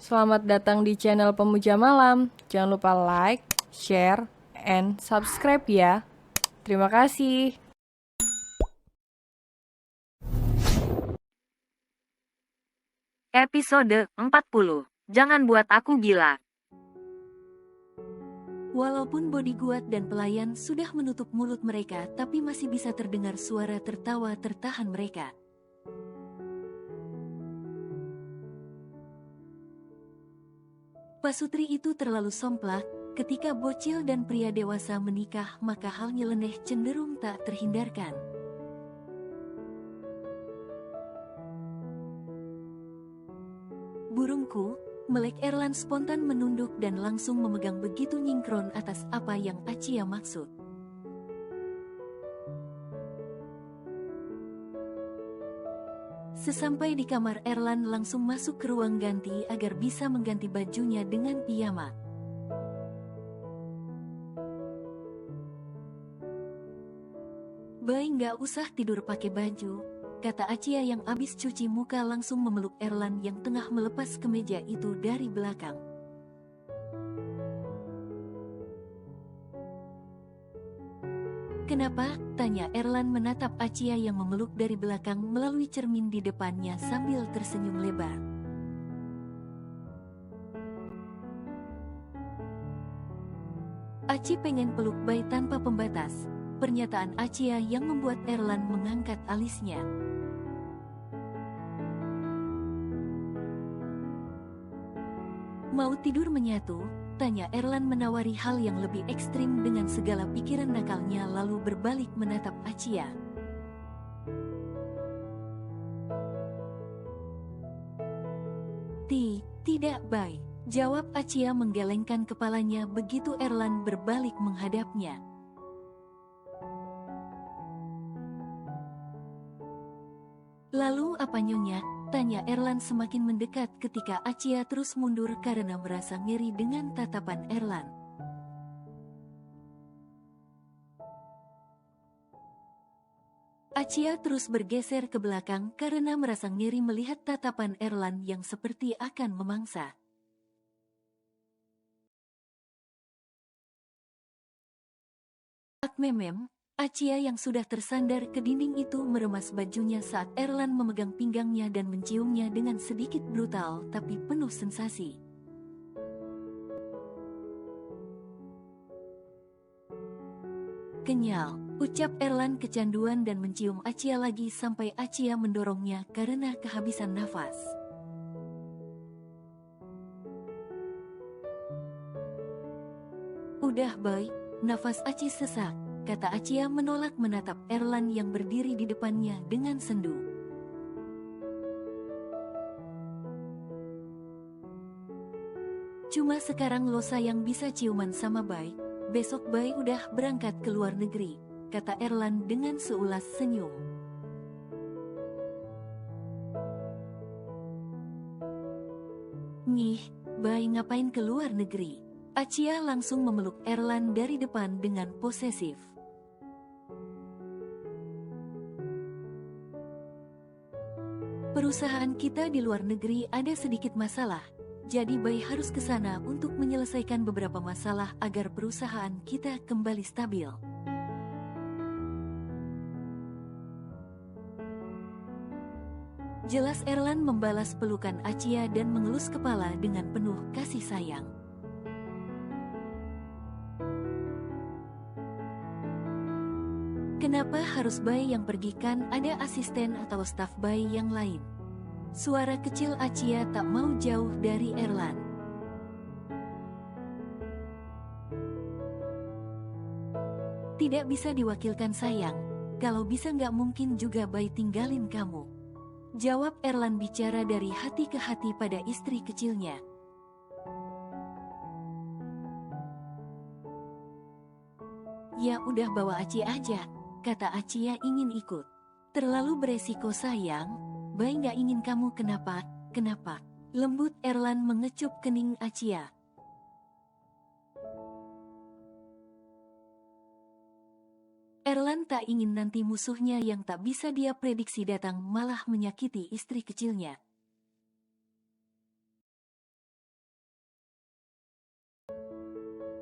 Selamat datang di channel Pemuja Malam. Jangan lupa like, share, and subscribe ya. Terima kasih. Episode 40. Jangan buat aku gila. Walaupun bodyguard dan pelayan sudah menutup mulut mereka, tapi masih bisa terdengar suara tertawa tertahan mereka. Pasutri itu terlalu somplak, ketika bocil dan pria dewasa menikah maka hal nyeleneh cenderung tak terhindarkan. Burungku, Melek Erlan spontan menunduk dan langsung memegang begitu nyingkron atas apa yang Acia maksud. Sesampai di kamar, Erlan langsung masuk ke ruang ganti agar bisa mengganti bajunya dengan piyama. "Bay, nggak usah tidur pakai baju," kata Acia yang abis cuci muka langsung memeluk Erlan yang tengah melepas kemeja itu dari belakang. "Kenapa?" tanya Erlan menatap Acia yang memeluk dari belakang melalui cermin di depannya sambil tersenyum lebar. "Aci pengen peluk Bay tanpa pembatas," pernyataan Acia yang membuat Erlan mengangkat alisnya. "Mau tidur menyatu?" tanya Erlan menawari hal yang lebih ekstrim dengan segala pikiran nakalnya lalu berbalik menatap Acia. Tidak Bay," jawab Acia menggelengkan kepalanya begitu Erlan berbalik menghadapnya. "Lalu apa nyonya?" tanya Erlan semakin mendekat ketika Acia terus mundur karena merasa ngeri dengan tatapan Erlan. Acia terus bergeser ke belakang karena merasa ngeri melihat tatapan Erlan yang seperti akan memangsa. Memem, Acia yang sudah tersandar ke dinding itu meremas bajunya saat Erlan memegang pinggangnya dan menciumnya dengan sedikit brutal tapi penuh sensasi. "Kenyal," ucap Erlan kecanduan dan mencium Acia lagi sampai Acia mendorongnya karena kehabisan nafas. "Udah Bay," nafas Aci sesak, kata Acia menolak menatap Erlan yang berdiri di depannya dengan sendu. "Cuma sekarang lo sayang bisa ciuman sama Bay, besok Bay udah berangkat ke luar negeri," kata Erlan dengan seulas senyum. "Ngih, Bay ngapain ke luar negeri?" Acia langsung memeluk Erlan dari depan dengan posesif. "Perusahaan kita di luar negeri ada sedikit masalah, jadi Bay harus ke sana untuk menyelesaikan beberapa masalah agar perusahaan kita kembali stabil." Jelas Erlan membalas pelukan Acia dan mengelus kepala dengan penuh kasih sayang. "Kenapa harus Bay yang pergi, kan ada asisten atau staf Bay yang lain?" Suara kecil Acia tak mau jauh dari Erlan. "Tidak bisa diwakilkan sayang, kalau bisa nggak mungkin juga Bay tinggalin kamu," jawab Erlan bicara dari hati ke hati pada istri kecilnya. "Ya udah bawa Aci aja," kata Acia ingin ikut. "Terlalu beresiko sayang, Bay nggak ingin kamu kenapa?" Lembut Erlan mengecup kening Acia. Erlan tak ingin nanti musuhnya yang tak bisa dia prediksi datang malah menyakiti istri kecilnya.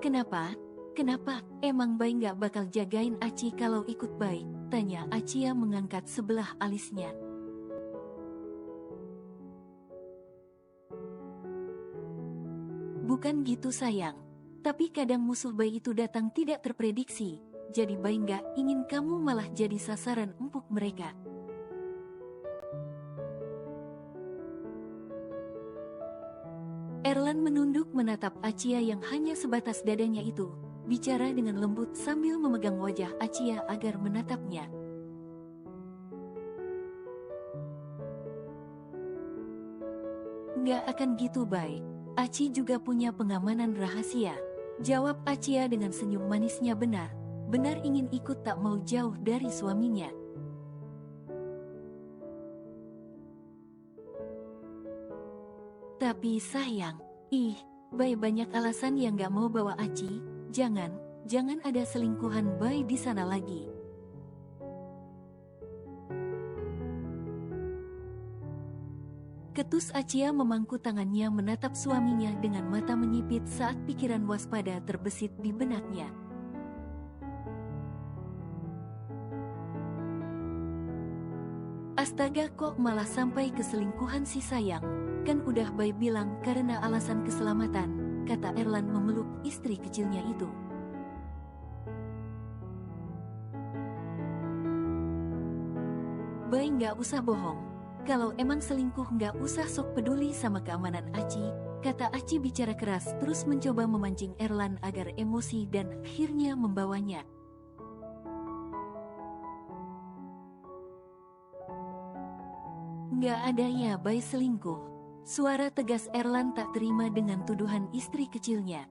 Kenapa? Kenapa? Emang Bai nggak bakal jagain Aci kalau ikut Bai? Tanya Acia mengangkat sebelah alisnya. Bukan gitu sayang. Tapi kadang musuh Bai itu datang tidak terprediksi. Jadi Bai nggak ingin kamu malah jadi sasaran empuk mereka. Erlan menunduk menatap Acia yang hanya sebatas dadanya itu. Bicara dengan lembut sambil memegang wajah Acia agar menatapnya. Nggak akan gitu Bai. Aci juga punya pengamanan rahasia. Jawab Acia dengan senyum manisnya. Benar ingin ikut tak mau jauh dari suaminya. Tapi sayang, Bai banyak alasan yang gak mau bawa Aci. Jangan ada selingkuhan Bai di sana lagi. Ketus Acia memangku tangannya menatap suaminya dengan mata menyipit saat pikiran waspada terbesit di benaknya. Astaga, kok malah sampai ke selingkuhan si sayang? Kan udah Bai bilang karena alasan keselamatan, kata Erlan memeluk istri kecilnya itu. Bai nggak usah bohong. Kalau emang selingkuh nggak usah sok peduli sama keamanan Aci, kata Aci bicara keras terus mencoba memancing Erlan agar emosi dan akhirnya membawanya. Nggak ada ya Bai selingkuh. Suara tegas Erlan tak terima dengan tuduhan istri kecilnya.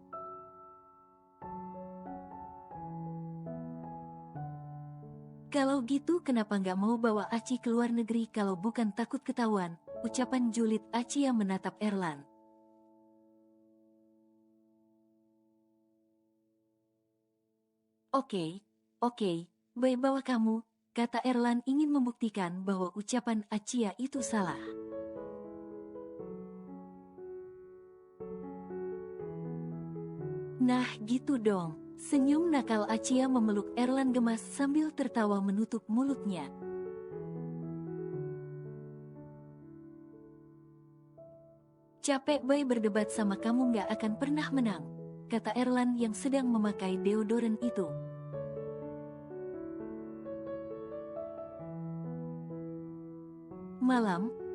Kalau gitu kenapa nggak mau bawa Aci ke luar negeri kalau bukan takut ketahuan? Ucapan julid Aci yang menatap Erlan. Oke, Bai bawa kamu, kata Erlan ingin membuktikan bahwa ucapan Acia itu salah. Nah gitu dong, senyum nakal Acia memeluk Erlan gemas sambil tertawa menutup mulutnya. Capek Bai berdebat sama kamu gak akan pernah menang, kata Erlan yang sedang memakai deodoran itu.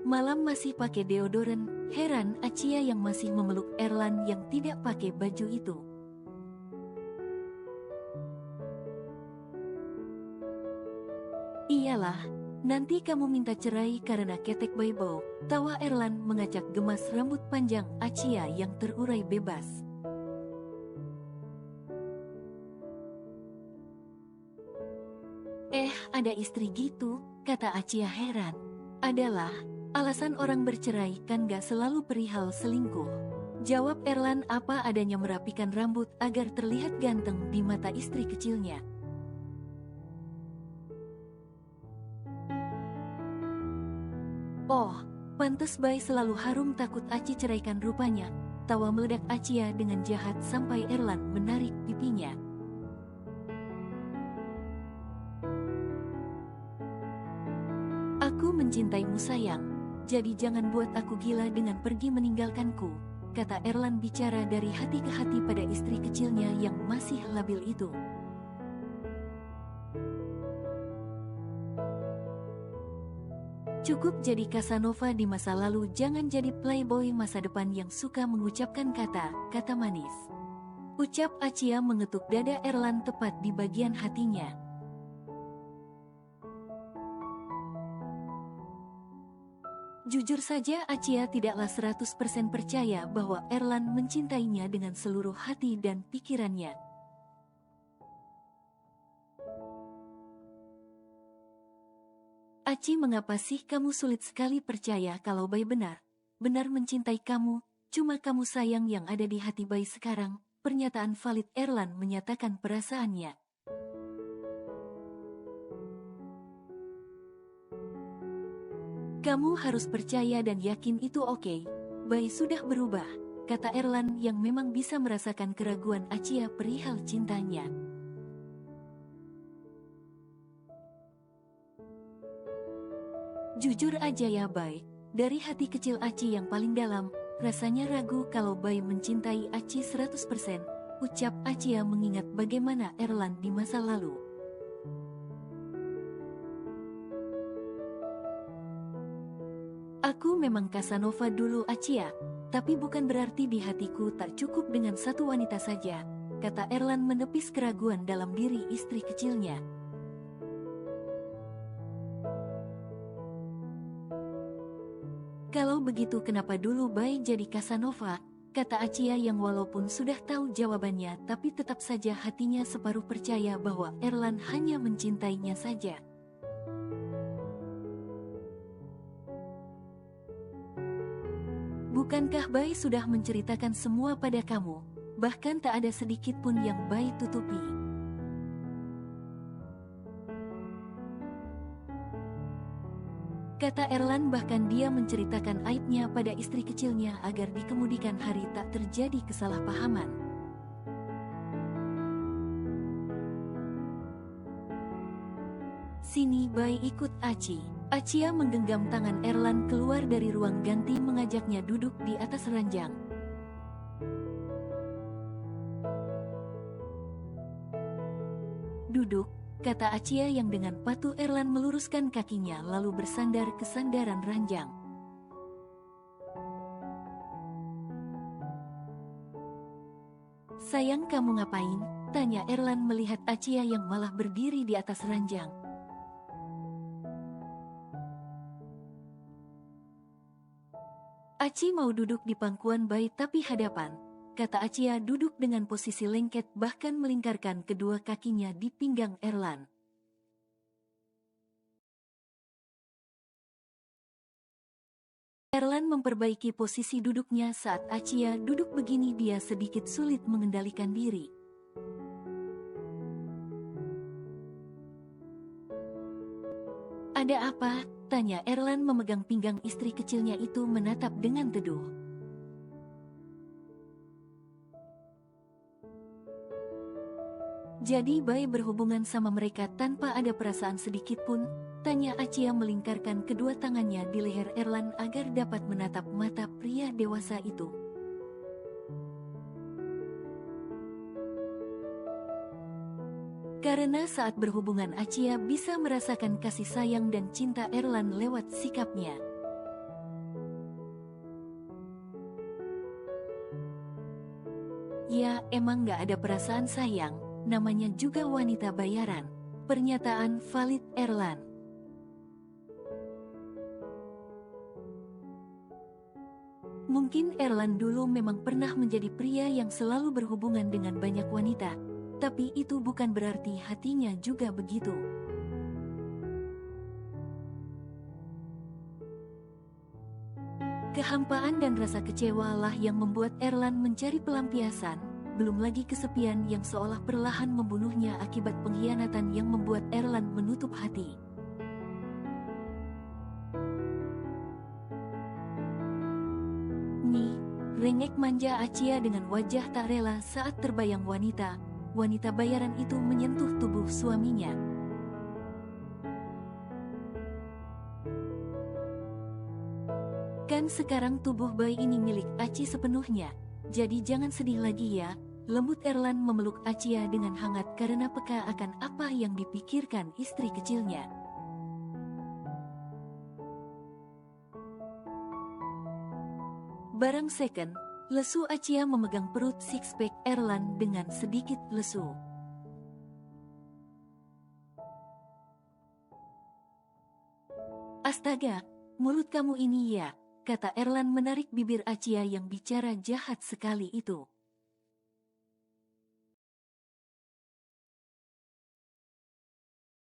Malam masih pakai deodoran, heran Acia yang masih memeluk Erlan yang tidak pakai baju itu. Iyalah, nanti kamu minta cerai karena ketek Bai bau, tawa Erlan mengacak gemas rambut panjang Acia yang terurai bebas. Ada istri gitu, kata Acia heran. Adalah, alasan orang bercerai kan gak selalu perihal selingkuh. Jawab Erlan apa adanya merapikan rambut agar terlihat ganteng di mata istri kecilnya. Oh, pantes Bai selalu harum takut Aci ceraikan rupanya. Tawa meledak Acia dengan jahat sampai Erlan menarik pipinya. Aku mencintaimu sayang, jadi jangan buat aku gila dengan pergi meninggalkanku, kata Erlan bicara dari hati ke hati pada istri kecilnya yang masih labil itu. Cukup jadi Casanova di masa lalu, jangan jadi playboy masa depan yang suka mengucapkan kata manis. Ucap Acia mengetuk dada Erlan tepat di bagian hatinya. Jujur saja Acia tidaklah 100% percaya bahwa Erlan mencintainya dengan seluruh hati dan pikirannya. Aci, mengapa sih kamu sulit sekali percaya kalau Bai benar mencintai kamu, cuma kamu sayang yang ada di hati Bai sekarang, pernyataan valid Erlan menyatakan perasaannya. Kamu harus percaya dan yakin itu oke. Bai sudah berubah. kata Erlan yang memang bisa merasakan keraguan Acia perihal cintanya. Jujur aja ya Bai, dari hati kecil Aci yang paling dalam, rasanya ragu kalau Bai mencintai Aci 100%, ucap Acia mengingat bagaimana Erlan di masa lalu. Aku memang Casanova dulu Acia, tapi bukan berarti di hatiku tak cukup dengan satu wanita saja, kata Erlan menepis keraguan dalam diri istri kecilnya. Kalau begitu kenapa dulu Bai jadi Casanova, kata Acia yang walaupun sudah tahu jawabannya tapi tetap saja hatinya separuh percaya bahwa Erlan hanya mencintainya saja. Bukankah Bai sudah menceritakan semua pada kamu, bahkan tak ada sedikit pun yang Bai tutupi? Kata Erlan bahkan dia menceritakan aibnya pada istri kecilnya agar di kemudian hari tak terjadi kesalahpahaman. Sini Bai ikut Aci. Acia menggenggam tangan Erlan keluar dari ruang ganti mengajaknya duduk di atas ranjang. Duduk, kata Acia yang dengan patuh Erlan meluruskan kakinya lalu bersandar ke sandaran ranjang. Sayang kamu ngapain? Tanya Erlan melihat Acia yang malah berdiri di atas ranjang. Aci mau duduk di pangkuan Bai tapi hadapan, kata Acia duduk dengan posisi lengket bahkan melingkarkan kedua kakinya di pinggang Erlan. Erlan memperbaiki posisi duduknya saat Acia duduk begini dia sedikit sulit mengendalikan diri. Ada apa? Tanya Erlan memegang pinggang istri kecilnya itu menatap dengan teduh. Jadi Bai berhubungan sama mereka tanpa ada perasaan sedikit pun? Tanya Acia melingkarkan kedua tangannya di leher Erlan agar dapat menatap mata pria dewasa itu. Karena saat berhubungan Acia bisa merasakan kasih sayang dan cinta Erlan lewat sikapnya. Ya, emang gak ada perasaan sayang, namanya juga wanita bayaran. Pernyataan valid Erlan. Mungkin Erlan dulu memang pernah menjadi pria yang selalu berhubungan dengan banyak wanita. Tapi itu bukan berarti hatinya juga begitu. Kehampaan dan rasa kecewa lah yang membuat Erlan mencari pelampiasan, belum lagi kesepian yang seolah perlahan membunuhnya akibat pengkhianatan yang membuat Erlan menutup hati. Nih, rengek manja Acia dengan wajah tak rela saat terbayang wanita bayaran itu menyentuh tubuh suaminya. Kan sekarang tubuh Bai ini milik Aci sepenuhnya, jadi jangan sedih lagi ya. Lembut Erlan memeluk Acia dengan hangat karena peka akan apa yang dipikirkan istri kecilnya. Barang second, lesu Acia memegang perut six-pack Erlan dengan sedikit lesu. Astaga, mulut kamu ini ya, kata Erlan menarik bibir Acia yang bicara jahat sekali itu.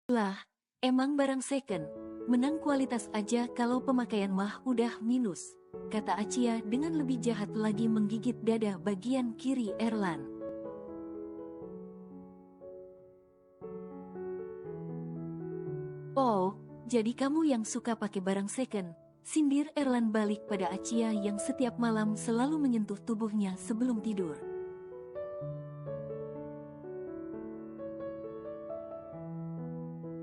Lah, emang barang second, menang kualitas aja kalau pemakaian mah udah minus, kata Acia dengan lebih jahat lagi menggigit dada bagian kiri Erlan. Oh, jadi kamu yang suka pakai barang second, Sindir Erlan balik pada Achia yang setiap malam selalu menyentuh tubuhnya sebelum tidur.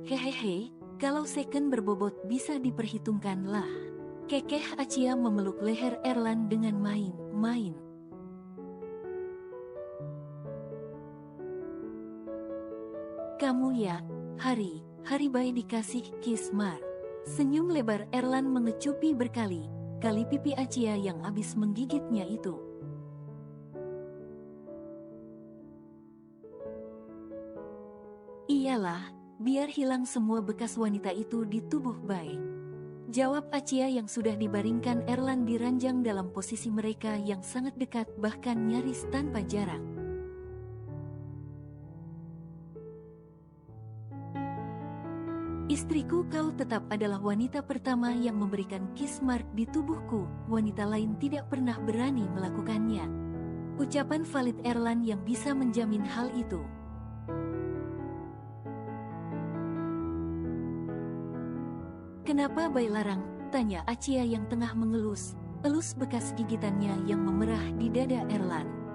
Hehehe, kalau second berbobot bisa diperhitungkan lah. Kekeh Achia memeluk leher Erlan dengan main-main. Kamu ya, hari bayi dikasih kiss mar. Senyum lebar Erlan mengecupi berkali-kali pipi Achia yang habis menggigitnya itu. Iyalah, biar hilang semua bekas wanita itu di tubuh bayi. Jawab Achia yang sudah dibaringkan Erlan di ranjang dalam posisi mereka yang sangat dekat bahkan nyaris tanpa jarak. Istriku, kau tetap adalah wanita pertama yang memberikan kiss mark di tubuhku, wanita lain tidak pernah berani melakukannya. Ucapan valid Erlan yang bisa menjamin hal itu. Kenapa bayi larang? Tanya Achia yang tengah mengelus bekas gigitannya yang memerah di dada Erlan.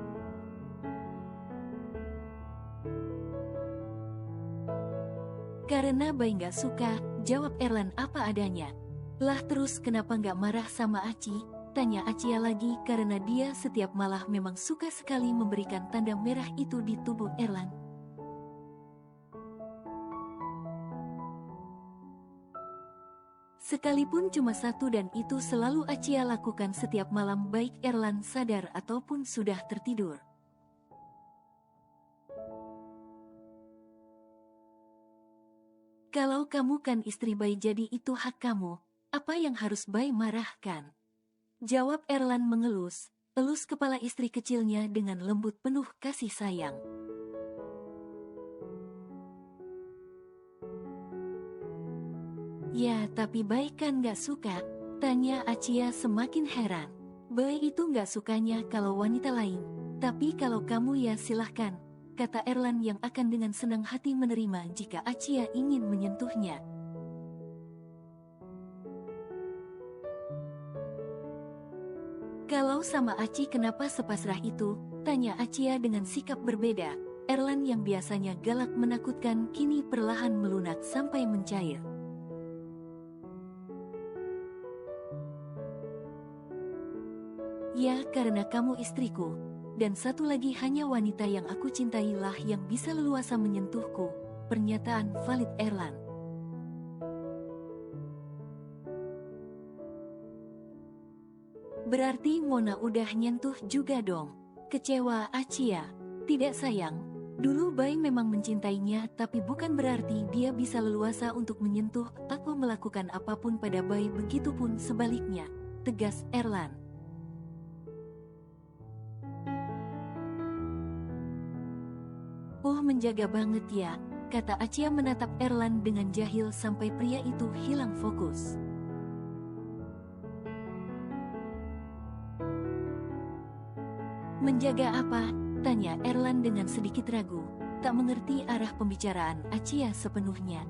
Karena bayi gak suka, jawab Erlan apa adanya. Lah terus kenapa gak marah sama Aci? Tanya Achia lagi karena dia setiap malam memang suka sekali memberikan tanda merah itu di tubuh Erlan. Sekalipun cuma satu dan itu selalu Achia lakukan setiap malam baik Erlan sadar ataupun sudah tertidur. Kalau kamu kan istri bayi jadi itu hak kamu, apa yang harus bayi marahkan? Jawab Erlan elus kepala istri kecilnya dengan lembut penuh kasih sayang. Ya tapi bayi kan gak suka, tanya Achia semakin heran. Bayi itu gak sukanya kalau wanita lain, tapi kalau kamu ya silahkan, kata Erlan yang akan dengan senang hati menerima jika Achia ingin menyentuhnya. Kalau sama Aci kenapa sepasrah itu? Tanya Achia dengan sikap berbeda. Erlan yang biasanya galak menakutkan kini perlahan melunak sampai mencair. Ya karena kamu istriku, dan satu lagi hanya wanita yang aku cintailah yang bisa leluasa menyentuhku, pernyataan valid Erlan. Berarti Mona udah nyentuh juga dong, kecewa Achia. Tidak sayang, dulu bayi memang mencintainya tapi bukan berarti dia bisa leluasa untuk menyentuh atau melakukan apapun pada bayi, begitupun sebaliknya, tegas Erlan. Oh menjaga banget ya, kata Achia menatap Erlan dengan jahil sampai pria itu hilang fokus. Menjaga apa? Tanya Erlan dengan sedikit ragu, tak mengerti arah pembicaraan Achia sepenuhnya.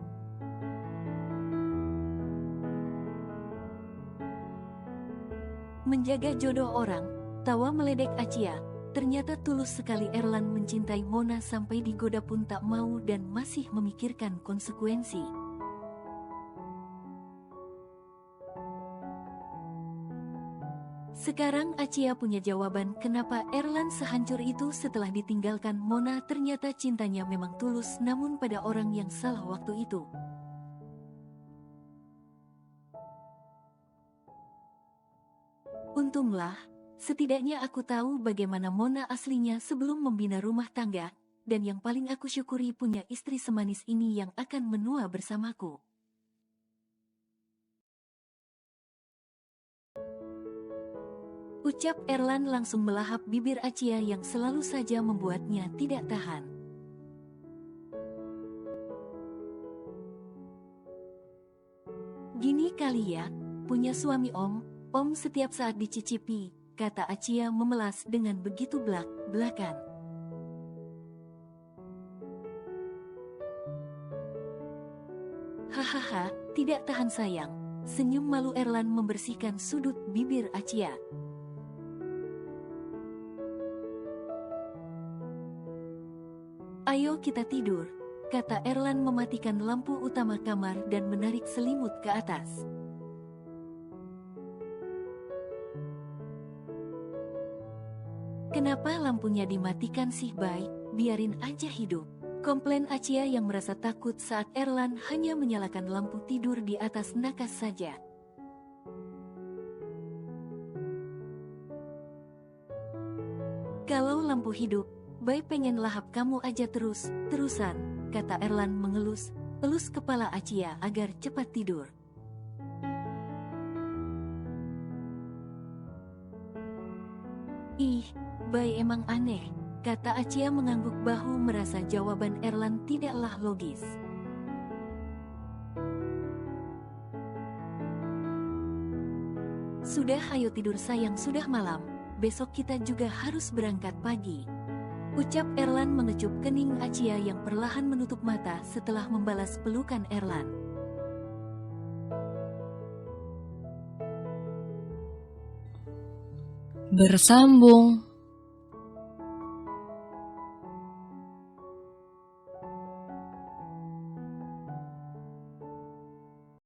Menjaga jodoh orang, tawa meledek Achia. Ternyata tulus sekali Erlan mencintai Mona sampai digoda pun tak mau dan masih memikirkan konsekuensi. Sekarang Achia punya jawaban kenapa Erlan sehancur itu setelah ditinggalkan Mona. Ternyata cintanya memang tulus namun pada orang yang salah waktu itu. Untunglah, setidaknya aku tahu bagaimana Mona aslinya sebelum membina rumah tangga, dan yang paling aku syukuri punya istri semanis ini yang akan menua bersamaku. Ucap Erlan langsung melahap bibir Achia yang selalu saja membuatnya tidak tahan. Gini kali ya, punya suami om setiap saat dicicipi, kata Achia memelas dengan begitu belak-belakan. Hahaha, tidak tahan sayang. Senyum malu Erlan membersihkan sudut bibir Acia. Ayo kita tidur, kata Erlan mematikan lampu utama kamar dan menarik selimut ke atas. Kenapa lampunya dimatikan sih, Bay? Biarin aja hidup. Komplain Acia yang merasa takut saat Erlan hanya menyalakan lampu tidur di atas nakas saja. Kalau lampu hidup, Bay pengen lahap kamu aja terusan, kata Erlan mengelus kepala Acia agar cepat tidur. Ih, Bay emang aneh, kata Acia mengangguk bahu merasa jawaban Erlan tidaklah logis. Sudah, ayo tidur sayang, sudah malam, besok kita juga harus berangkat pagi. Ucap Erlan mengecup kening Acia yang perlahan menutup mata setelah membalas pelukan Erlan. Bersambung.